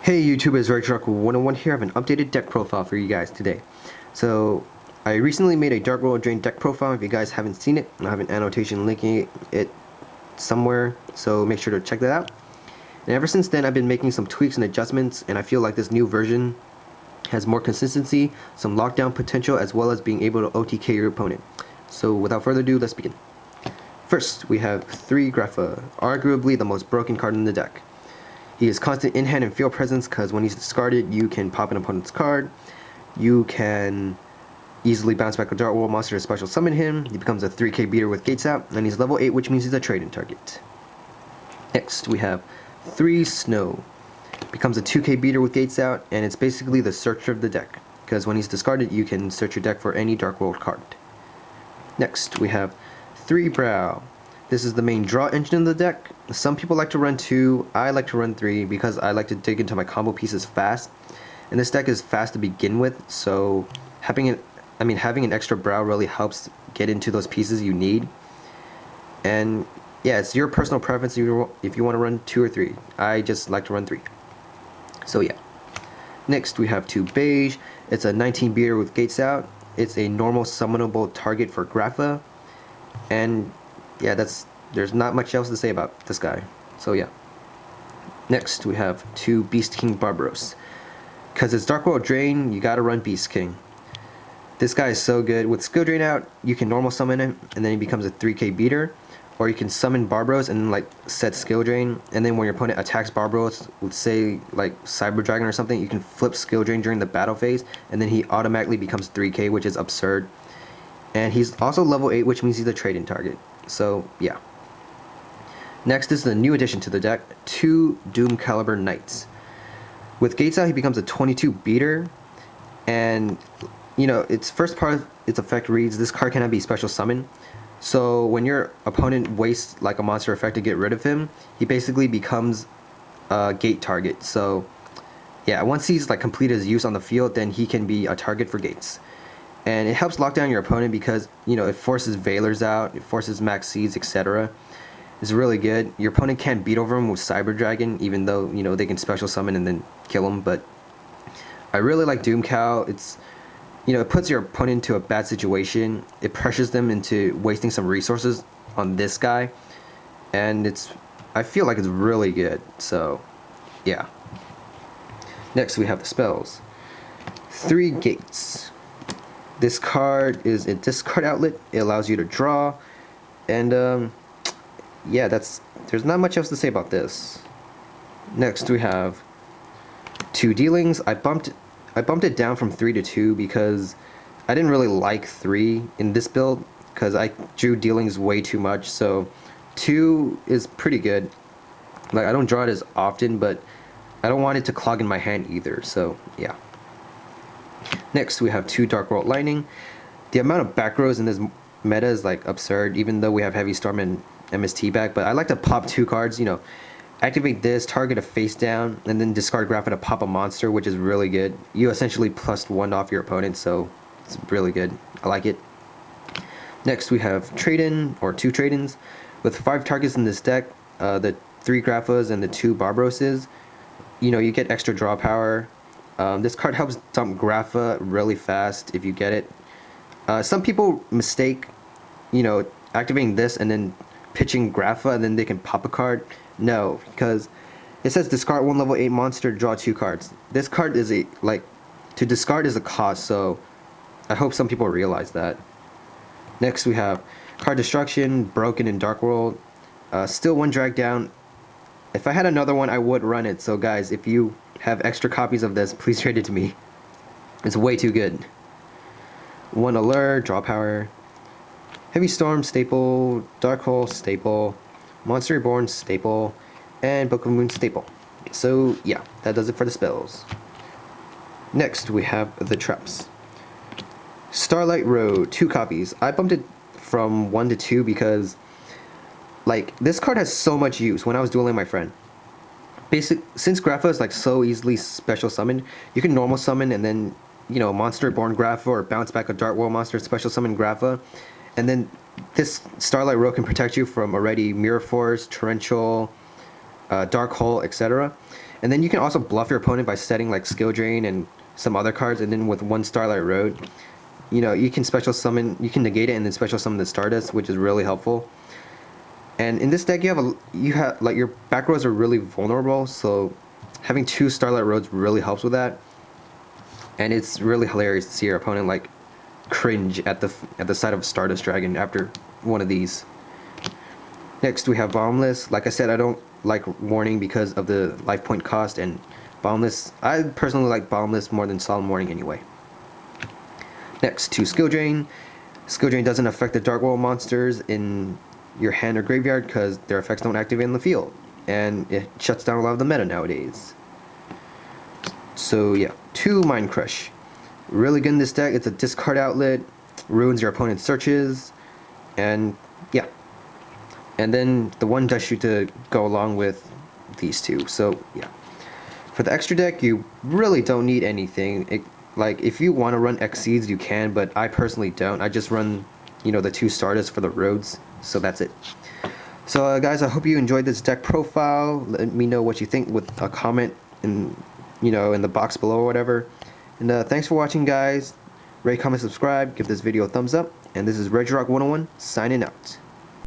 Hey YouTubers, RedShark101 here. I have an updated deck profile for you guys today. So, I recently made a Dark World Drain deck profile. If you guys haven't seen it, I have an annotation linking it somewhere, so make sure to check that out. And ever since then, I've been making some tweaks and adjustments, and I feel like this new version has more consistency, some lockdown potential, as well as being able to OTK your opponent. So, without further ado, let's begin. First, we have 3 Grapha, arguably the most broken card in the deck. He is constant in-hand and field presence because when he's discarded, you can pop an opponent's card. You can easily bounce back a Dark World monster to special summon him. He becomes a 3k beater with gates out, and he's level 8, which means he's a trade-in target. Next, we have 3 Snoww. Becomes a 2k beater with gates out, and it's basically the searcher of the deck, because when he's discarded, you can search your deck for any Dark World card. Next, we have 3 Broww. This is the main draw engine of the deck. Some people like to run 2, I like to run 3 because I like to dig into my combo pieces fast. And this deck is fast to begin with, so having an extra Broww really helps get into those pieces you need. And yeah, it's your personal preference if you want to run 2 or 3. I just like to run 3. So yeah. Next we have 2 Beiige. It's a 19 beater with gates out. It's a normal summonable target for Grapha. And yeah, there's not much else to say about this guy. So yeah. Next we have 2 Beast King Barbaros. Because it's Dark World Drain, you gotta run Beast King. This guy is so good. With skill drain out, you can normal summon him and then he becomes a 3k beater. Or you can summon Barbaros and like set skill drain, and then when your opponent attacks Barbaros with say like Cyber Dragon or something, you can flip skill drain during the battle phase, and then he automatically becomes 3k, which is absurd. And he's also level 8, which means he's a trade-in target. So yeah. Next is the new addition to the deck, 2 Doomcaliber Knights. With gates out, he becomes a 22 beater, and you know, its first part of its effect reads, this card cannot be special summoned. So when your opponent wastes like a monster effect to get rid of him, he basically becomes a gate target. So yeah, once he's like completed his use on the field, then he can be a target for gates. And it helps lock down your opponent because, you know, it forces Veilers out, it forces Max Seeds, etc. It's really good. Your opponent can't beat over him with Cyber Dragon, even though, you know, they can special summon and then kill him. But I really like Doomcal. It's, you know, it puts your opponent into a bad situation. It pressures them into wasting some resources on this guy. And I feel like it's really good. So, yeah. Next we have the spells. 3 Gates. This card is a discard outlet. It allows you to draw. And, yeah, there's not much else to say about this. Next we have 2 Dealings. I bumped it down from 3 to 2 because I didn't really like 3 in this build because I drew Dealings way too much. So 2 is pretty good. Like, I don't draw it as often, but I don't want it to clog in my hand either. So yeah. Next we have 2 Dark World Lightning. The amount of back rows in this meta is like absurd, even though we have Heavy Storm and MST back. But I like to pop 2 cards, you know, activate this, target a face down, and then discard Grapha to pop a monster, which is really good. You essentially +1 off your opponent, so it's really good. I like it. Next we have trade-in, or 2 trade-ins. With 5 targets in this deck, the 3 Graphas and the 2 Barbaroses, you know, you get extra draw power. This card helps dump Grapha really fast if you get it. Some people mistake, you know, activating this and then pitching Grapha and then they can pop a card. No, because it says discard 1 level 8 monster, draw 2 cards. This card is to discard is a cost, so I hope some people realize that. Next we have Card Destruction, Broken in Dark World. Still 1 drag down. If I had another one, I would run it. So guys, if you have extra copies of this, please trade it to me. It's way too good. 1 Allure, draw power. Heavy Storm, staple. Dark Hole, staple. Monster Reborn, staple. And Book of Moon, staple. So yeah, that does it for the spells. Next we have the traps. Starlight Road, 2 copies. I bumped it from 1 to 2 because, like, this card has so much use when I was dueling my friend. Since Grapha is like so easily special summoned, you can normal summon and then, you know, Monster Reborn Grapha or bounce back a Dark World monster, special summon Grapha, and then this Starlight Road can protect you from already Mirror Force, Torrential, Dark Hole, etc. And then you can also bluff your opponent by setting like Skill Drain and some other cards, and then with one Starlight Road, you know, you can special summon, you can negate it and then special summon the Stardust, which is really helpful. And in this deck, you have like your back rows are really vulnerable, so having 2 Starlight Roads really helps with that. And it's really hilarious to see your opponent like cringe at the sight of a Stardust Dragon after one of these. Next we have Bottomless. Like I said, I don't like Warning because of the life point cost, and Bottomless, I personally like Bottomless more than Solemn Warning anyway. Next to Skill Drain. Skill Drain doesn't affect the Dark World monsters in your hand or graveyard because their effects don't activate in the field, and it shuts down a lot of the meta nowadays. So yeah, 2 Mind Crush. Really good in this deck. It's a discard outlet, ruins your opponent's searches, and yeah. And then the 1 Dustshoot to go along with these 2. So yeah. For the extra deck, you really don't need anything. Like if you want to run Exceeds, you can, but I personally don't. I just run, you know, the 2 Stardust for the roads. So that's it. So guys, I hope you enjoyed this deck profile. Let me know what you think with a comment in, you know, in the box below or whatever. And thanks for watching, guys. Rate, comment, subscribe, give this video a thumbs up. And this is Rock 101 signing out.